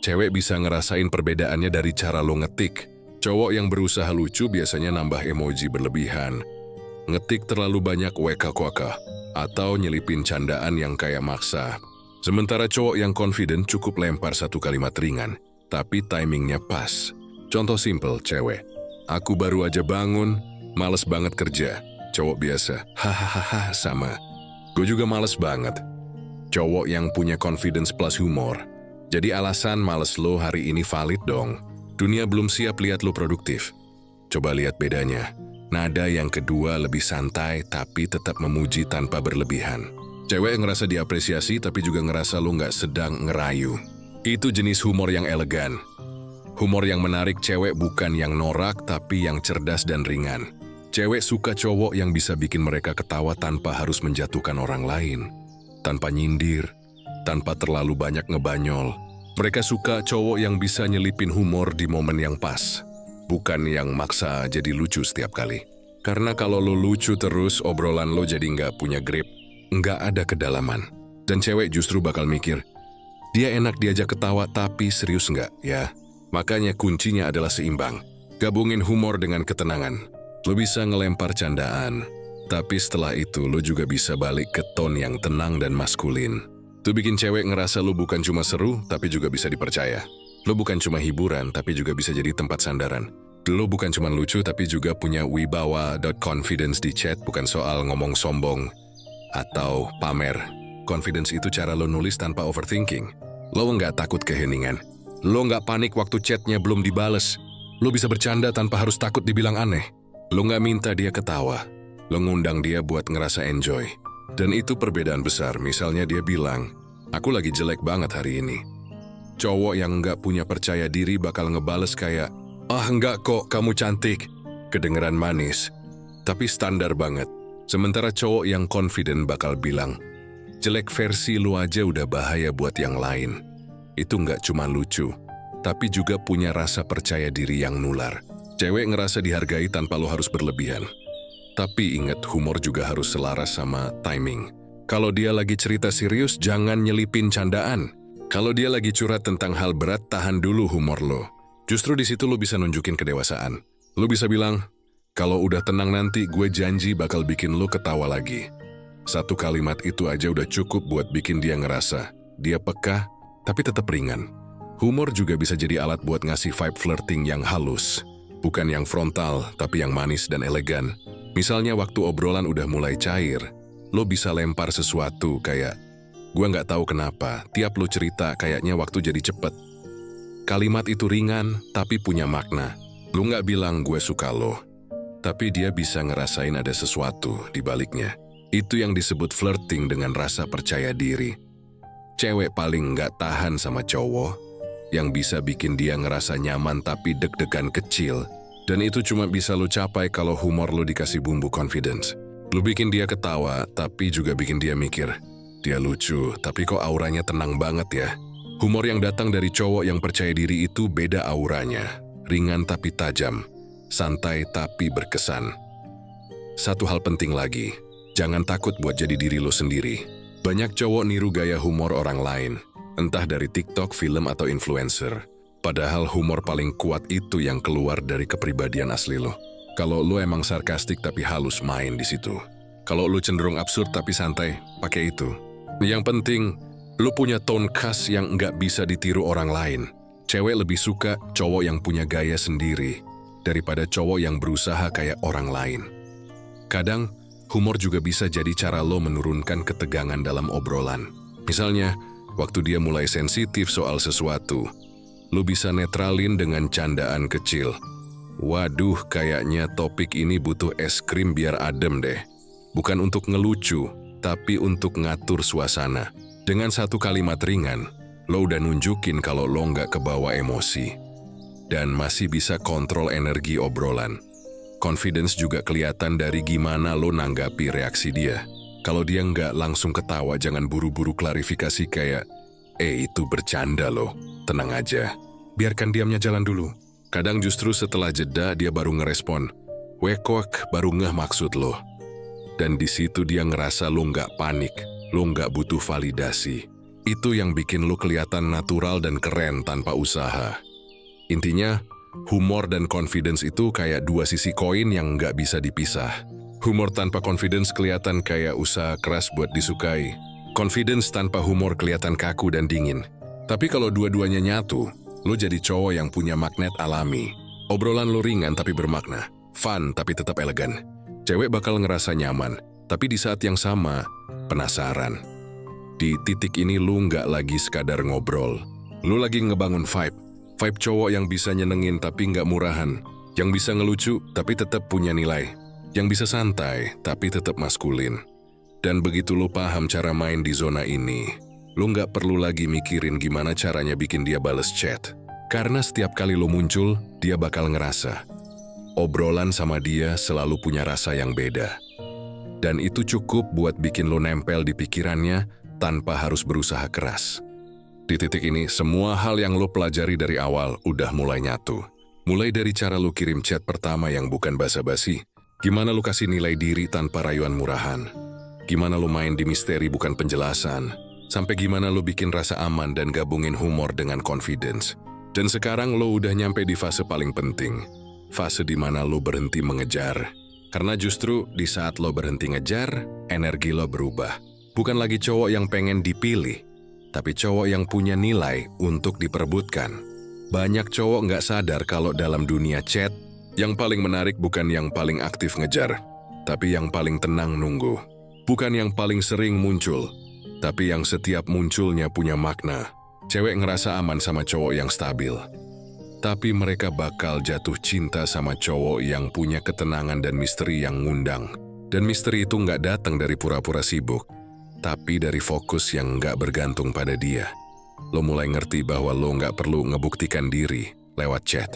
Cewek bisa ngerasain perbedaannya dari cara lo ngetik. Cowok yang berusaha lucu biasanya nambah emoji berlebihan, ngetik terlalu banyak weka-weka, atau nyelipin candaan yang kayak maksa. Sementara cowok yang confident cukup lempar satu kalimat ringan, tapi timingnya pas. Contoh simple, cewek. Aku baru aja bangun, males banget kerja. Cowok biasa, hahaha sama. Gue juga males banget. Cowok yang punya confidence plus humor. Jadi alasan males lo hari ini valid dong. Dunia belum siap lihat lo produktif. Coba lihat bedanya. Nada yang kedua lebih santai tapi tetap memuji tanpa berlebihan. Cewek ngerasa diapresiasi tapi juga ngerasa lo nggak sedang ngerayu. Itu jenis humor yang elegan. Humor yang menarik cewek bukan yang norak tapi yang cerdas dan ringan. Cewek suka cowok yang bisa bikin mereka ketawa tanpa harus menjatuhkan orang lain. Tanpa nyindir, tanpa terlalu banyak ngebanyol. Mereka suka cowok yang bisa nyelipin humor di momen yang pas. Bukan yang maksa jadi lucu setiap kali. Karena kalau lo lucu terus, obrolan lo jadi nggak punya grip. Nggak ada kedalaman. Dan cewek justru bakal mikir, dia enak diajak ketawa tapi serius nggak ya? Makanya kuncinya adalah seimbang. Gabungin humor dengan ketenangan. Lo bisa ngelempar candaan, tapi setelah itu lo juga bisa balik ke tone yang tenang dan maskulin. Itu bikin cewek ngerasa lo bukan cuma seru, tapi juga bisa dipercaya. Lo bukan cuma hiburan, tapi juga bisa jadi tempat sandaran. Lo bukan cuma lucu, tapi juga punya wibawa. Confidence di chat bukan soal ngomong sombong atau pamer. Confidence itu cara lo nulis tanpa overthinking. Lo nggak takut keheningan. Lo nggak panik waktu chatnya belum dibales. Lo bisa bercanda tanpa harus takut dibilang aneh. Lo nggak minta dia ketawa. Lo ngundang dia buat ngerasa enjoy. Dan itu perbedaan besar. Misalnya dia bilang, aku lagi jelek banget hari ini. Cowok yang nggak punya percaya diri bakal ngebales kayak, ah enggak kok, kamu cantik. Kedengeran manis, tapi standar banget. Sementara cowok yang confident bakal bilang, jelek versi lu aja udah bahaya buat yang lain. Itu nggak cuma lucu, tapi juga punya rasa percaya diri yang nular. Cewek ngerasa dihargai tanpa lo harus berlebihan. Tapi ingat, humor juga harus selaras sama timing. Kalau dia lagi cerita serius, jangan nyelipin candaan. Kalau dia lagi curhat tentang hal berat, tahan dulu humor lo. Justru di situ lo bisa nunjukin kedewasaan. Lo bisa bilang, kalau udah tenang nanti gue janji bakal bikin lo ketawa lagi. Satu kalimat itu aja udah cukup buat bikin dia ngerasa dia peka, tapi tetap ringan. Humor juga bisa jadi alat buat ngasih vibe flirting yang halus. Bukan yang frontal, tapi yang manis dan elegan. Misalnya waktu obrolan udah mulai cair, lo bisa lempar sesuatu kayak, gue nggak tahu kenapa, tiap lo cerita kayaknya waktu jadi cepet. Kalimat itu ringan, tapi punya makna. Lo nggak bilang gue suka lo, tapi dia bisa ngerasain ada sesuatu di baliknya. Itu yang disebut flirting dengan rasa percaya diri. Cewek paling nggak tahan sama cowok yang bisa bikin dia ngerasa nyaman tapi deg-degan kecil. Dan itu cuma bisa lo capai kalau humor lo dikasih bumbu confidence. Lo bikin dia ketawa, tapi juga bikin dia mikir, dia lucu, tapi kok auranya tenang banget ya. Humor yang datang dari cowok yang percaya diri itu beda auranya. Ringan tapi tajam, santai tapi berkesan. Satu hal penting lagi, jangan takut buat jadi diri lo sendiri. Banyak cowok niru gaya humor orang lain, entah dari TikTok, film, atau influencer. Padahal humor paling kuat itu yang keluar dari kepribadian asli lo. Kalau lo emang sarkastik tapi halus, main di situ. Kalau lo cenderung absurd tapi santai, pakai itu. Yang penting, lo punya tone khas yang nggak bisa ditiru orang lain. Cewek lebih suka cowok yang punya gaya sendiri daripada cowok yang berusaha kayak orang lain. Kadang, humor juga bisa jadi cara lo menurunkan ketegangan dalam obrolan. Misalnya, waktu dia mulai sensitif soal sesuatu, lo bisa netralin dengan candaan kecil. Waduh, kayaknya topik ini butuh es krim biar adem deh. Bukan untuk ngelucu, tapi untuk ngatur suasana. Dengan satu kalimat ringan, lo udah nunjukin kalau lo nggak kebawa emosi. Dan masih bisa kontrol energi obrolan. Confidence juga kelihatan dari gimana lo nanggapi reaksi dia. Kalau dia nggak langsung ketawa, jangan buru-buru klarifikasi kayak, itu bercanda lo, tenang aja. Biarkan diamnya jalan dulu. Kadang justru setelah jeda dia baru ngerespon, wekok baru ngeh maksud lo. Dan di situ dia ngerasa lo nggak panik, lo nggak butuh validasi. Itu yang bikin lo kelihatan natural dan keren tanpa usaha. Intinya, humor dan confidence itu kayak dua sisi koin yang nggak bisa dipisah. Humor tanpa confidence kelihatan kayak usaha keras buat disukai. Confidence tanpa humor kelihatan kaku dan dingin. Tapi kalau dua-duanya nyatu, lo jadi cowok yang punya magnet alami. Obrolan lo ringan tapi bermakna, fun tapi tetap elegan. Cewek bakal ngerasa nyaman, tapi di saat yang sama, penasaran. Di titik ini lo nggak lagi sekadar ngobrol. Lo lagi ngebangun vibe. Vibe cowok yang bisa nyenengin tapi nggak murahan. Yang bisa ngelucu tapi tetap punya nilai. Yang bisa santai tapi tetap maskulin. Dan begitu lo paham cara main di zona ini, lo nggak perlu lagi mikirin gimana caranya bikin dia bales chat. Karena setiap kali lo muncul, dia bakal ngerasa obrolan sama dia selalu punya rasa yang beda. Dan itu cukup buat bikin lo nempel di pikirannya tanpa harus berusaha keras. Di titik ini, semua hal yang lo pelajari dari awal udah mulai nyatu. Mulai dari cara lo kirim chat pertama yang bukan basa-basi, gimana lo kasih nilai diri tanpa rayuan murahan, gimana lo main di misteri bukan penjelasan, sampai gimana lo bikin rasa aman dan gabungin humor dengan confidence. Dan sekarang lo udah nyampe di fase paling penting, fase di mana lo berhenti mengejar. Karena justru di saat lo berhenti ngejar, energi lo berubah. Bukan lagi cowok yang pengen dipilih, tapi cowok yang punya nilai untuk diperebutkan. Banyak cowok nggak sadar kalau dalam dunia chat, yang paling menarik bukan yang paling aktif ngejar, tapi yang paling tenang nunggu. Bukan yang paling sering muncul, tapi yang setiap munculnya punya makna. Cewek ngerasa aman sama cowok yang stabil. Tapi mereka bakal jatuh cinta sama cowok yang punya ketenangan dan misteri yang ngundang. Dan misteri itu nggak datang dari pura-pura sibuk, tapi dari fokus yang nggak bergantung pada dia. Lo mulai ngerti bahwa lo nggak perlu ngebuktikan diri lewat chat.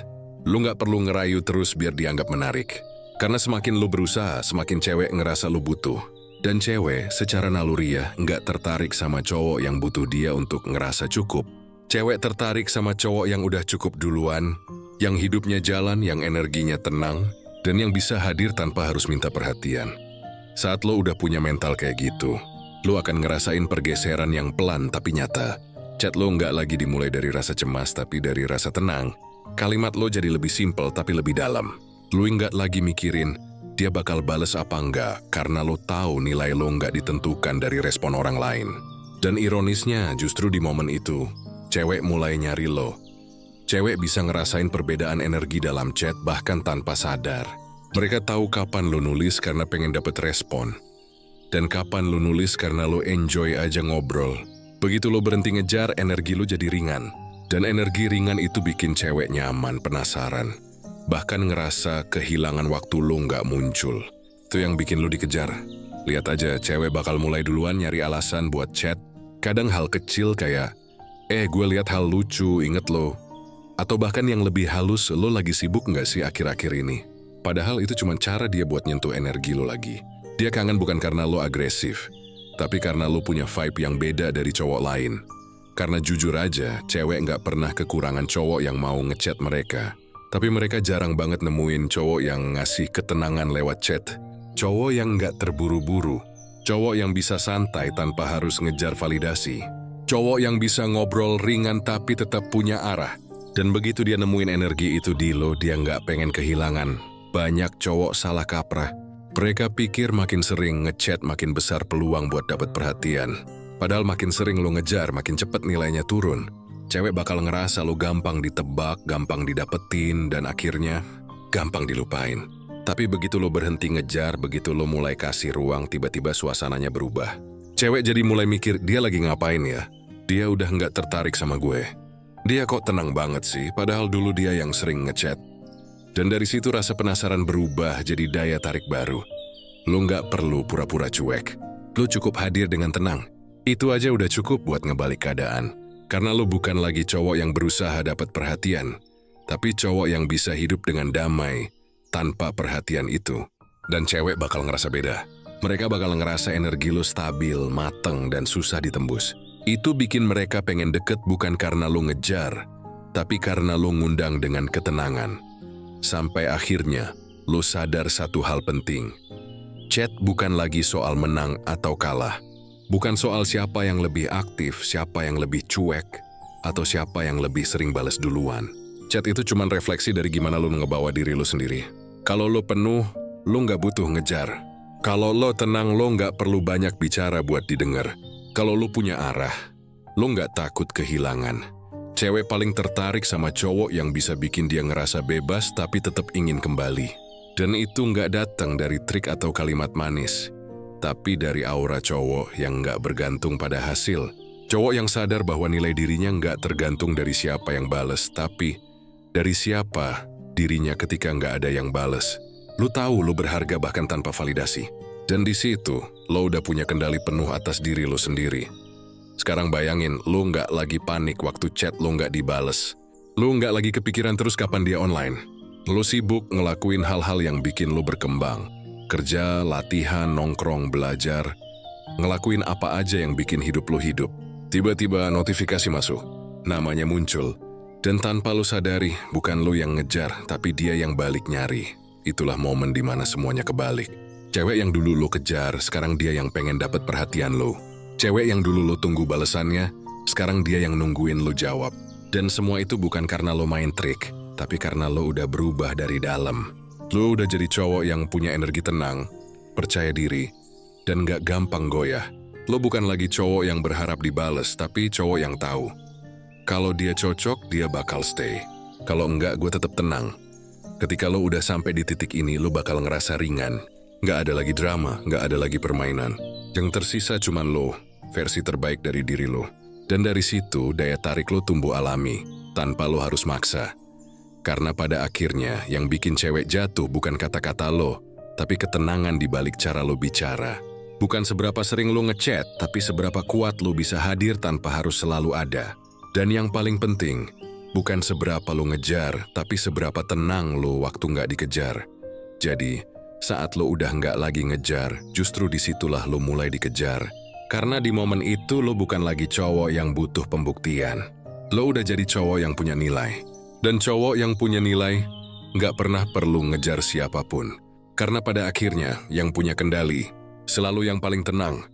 Lo nggak perlu ngerayu terus biar dianggap menarik. Karena semakin lo berusaha, semakin cewek ngerasa lo butuh. Dan cewek secara naluriah nggak tertarik sama cowok yang butuh dia untuk ngerasa cukup. Cewek tertarik sama cowok yang udah cukup duluan, yang hidupnya jalan, yang energinya tenang, dan yang bisa hadir tanpa harus minta perhatian. Saat lo udah punya mental kayak gitu, lo akan ngerasain pergeseran yang pelan tapi nyata. Chat lo nggak lagi dimulai dari rasa cemas tapi dari rasa tenang. Kalimat lo jadi lebih simpel tapi lebih dalam. Lo nggak lagi mikirin dia bakal bales apa enggak karena lo tahu nilai lo nggak ditentukan dari respon orang lain. Dan ironisnya justru di momen itu, cewek mulai nyari lo. Cewek bisa ngerasain perbedaan energi dalam chat bahkan tanpa sadar. Mereka tahu kapan lo nulis karena pengen dapet respon. Dan kapan lo nulis karena lo enjoy aja ngobrol. Begitu lo berhenti ngejar, energi lo jadi ringan. Dan energi ringan itu bikin cewek nyaman, penasaran. Bahkan ngerasa kehilangan waktu lo nggak muncul. Itu yang bikin lo dikejar. Lihat aja, cewek bakal mulai duluan nyari alasan buat chat. Kadang hal kecil kayak, gue lihat hal lucu, inget lo. Atau bahkan yang lebih halus, lo lagi sibuk nggak sih akhir-akhir ini? Padahal itu cuma cara dia buat nyentuh energi lo lagi. Dia kangen bukan karena lo agresif, tapi karena lo punya vibe yang beda dari cowok lain. Karena jujur aja, cewek nggak pernah kekurangan cowok yang mau ngechat mereka. Tapi mereka jarang banget nemuin cowok yang ngasih ketenangan lewat chat. Cowok yang nggak terburu-buru. Cowok yang bisa santai tanpa harus ngejar validasi. Cowok yang bisa ngobrol ringan tapi tetap punya arah. Dan begitu dia nemuin energi itu di lo, dia nggak pengen kehilangan. Banyak cowok salah kaprah. Mereka pikir makin sering ngechat makin besar peluang buat dapat perhatian. Padahal makin sering lo ngejar, makin cepet nilainya turun. Cewek bakal ngerasa lo gampang ditebak, gampang didapetin, dan akhirnya gampang dilupain. Tapi begitu lo berhenti ngejar, begitu lo mulai kasih ruang, tiba-tiba suasananya berubah. Cewek jadi mulai mikir, dia lagi ngapain ya? Dia udah nggak tertarik sama gue. Dia kok tenang banget sih, padahal dulu dia yang sering ngechat. Dan dari situ rasa penasaran berubah jadi daya tarik baru. Lo nggak perlu pura-pura cuek. Lo cukup hadir dengan tenang. Itu aja udah cukup buat ngebalik keadaan. Karena lo bukan lagi cowok yang berusaha dapat perhatian, tapi cowok yang bisa hidup dengan damai tanpa perhatian itu. Dan cewek bakal ngerasa beda. Mereka bakal ngerasa energi lo stabil, mateng, dan susah ditembus. Itu bikin mereka pengen deket bukan karena lo ngejar, tapi karena lo ngundang dengan ketenangan. Sampai akhirnya, lo sadar satu hal penting. Chat bukan lagi soal menang atau kalah. Bukan soal siapa yang lebih aktif, siapa yang lebih cuek, atau siapa yang lebih sering balas duluan. Chat itu cuma refleksi dari gimana lo ngebawa diri lo sendiri. Kalau lo penuh, lo nggak butuh ngejar. Kalau lo tenang, lo nggak perlu banyak bicara buat didengar. Kalau lo punya arah, lo nggak takut kehilangan. Cewek paling tertarik sama cowok yang bisa bikin dia ngerasa bebas tapi tetap ingin kembali. Dan itu nggak datang dari trik atau kalimat manis, tapi dari aura cowok yang nggak bergantung pada hasil. Cowok yang sadar bahwa nilai dirinya nggak tergantung dari siapa yang bales, tapi dari siapa dirinya ketika nggak ada yang bales. Lu tahu lu berharga bahkan tanpa validasi. Dan di situ, lo udah punya kendali penuh atas diri lo sendiri. Sekarang bayangin, lo nggak lagi panik waktu chat lo nggak dibales. Lo nggak lagi kepikiran terus kapan dia online. Lo sibuk ngelakuin hal-hal yang bikin lo berkembang. Kerja, latihan, nongkrong, belajar. Ngelakuin apa aja yang bikin hidup lo hidup. Tiba-tiba notifikasi masuk. Namanya muncul. Dan tanpa lo sadari, bukan lo yang ngejar, tapi dia yang balik nyari. Itulah momen dimana semuanya kebalik. Cewek yang dulu lo kejar, sekarang dia yang pengen dapat perhatian lo. Cewek yang dulu lo tunggu balesannya, sekarang dia yang nungguin lo jawab. Dan semua itu bukan karena lo main trik, tapi karena lo udah berubah dari dalam. Lo udah jadi cowok yang punya energi tenang, percaya diri, dan gak gampang goyah. Lo bukan lagi cowok yang berharap dibales, tapi cowok yang tahu. Kalau dia cocok, dia bakal stay. Kalau enggak, gue tetap tenang. Ketika lo udah sampai di titik ini, lo bakal ngerasa ringan. Gak ada lagi drama, gak ada lagi permainan. Yang tersisa cuma lo, versi terbaik dari diri lo. Dan dari situ, daya tarik lo tumbuh alami, tanpa lo harus maksa. Karena pada akhirnya, yang bikin cewek jatuh bukan kata-kata lo, tapi ketenangan di balik cara lo bicara. Bukan seberapa sering lo ngechat, tapi seberapa kuat lo bisa hadir tanpa harus selalu ada. Dan yang paling penting, bukan seberapa lo ngejar, tapi seberapa tenang lo waktu nggak dikejar. Jadi, saat lo udah nggak lagi ngejar, justru disitulah lo mulai dikejar. Karena di momen itu lo bukan lagi cowok yang butuh pembuktian. Lo udah jadi cowok yang punya nilai. Dan cowok yang punya nilai nggak pernah perlu ngejar siapapun. Karena pada akhirnya yang punya kendali selalu yang paling tenang,